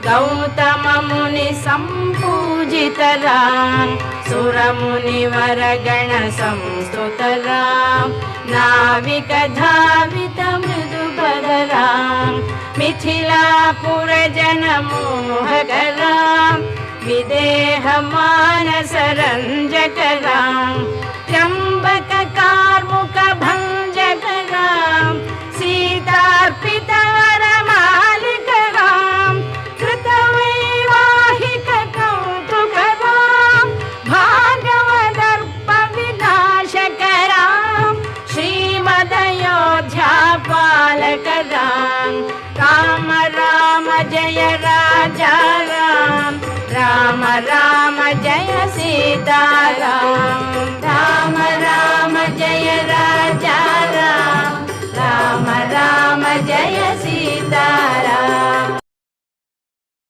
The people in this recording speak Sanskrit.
गौतम मुनि संपूजितराम सुर मुनिवर गण संस्तुतराम नाविक धावित मृदु बलराम मिथिलापुर जन मोहकराम विदेह मानस रंजकराम त्र्यंबक कार्मुक भंजकराम सीतार्पित वरमालिकराम कृतवैवाहिक कौतुकराम भागवदर्प विनाशकराम श्रीमदयोध्या पालकराम राम राम जय राजा राम राम राम जय सीताराम राम राम जय राजा राम राम राम जय सीताराम।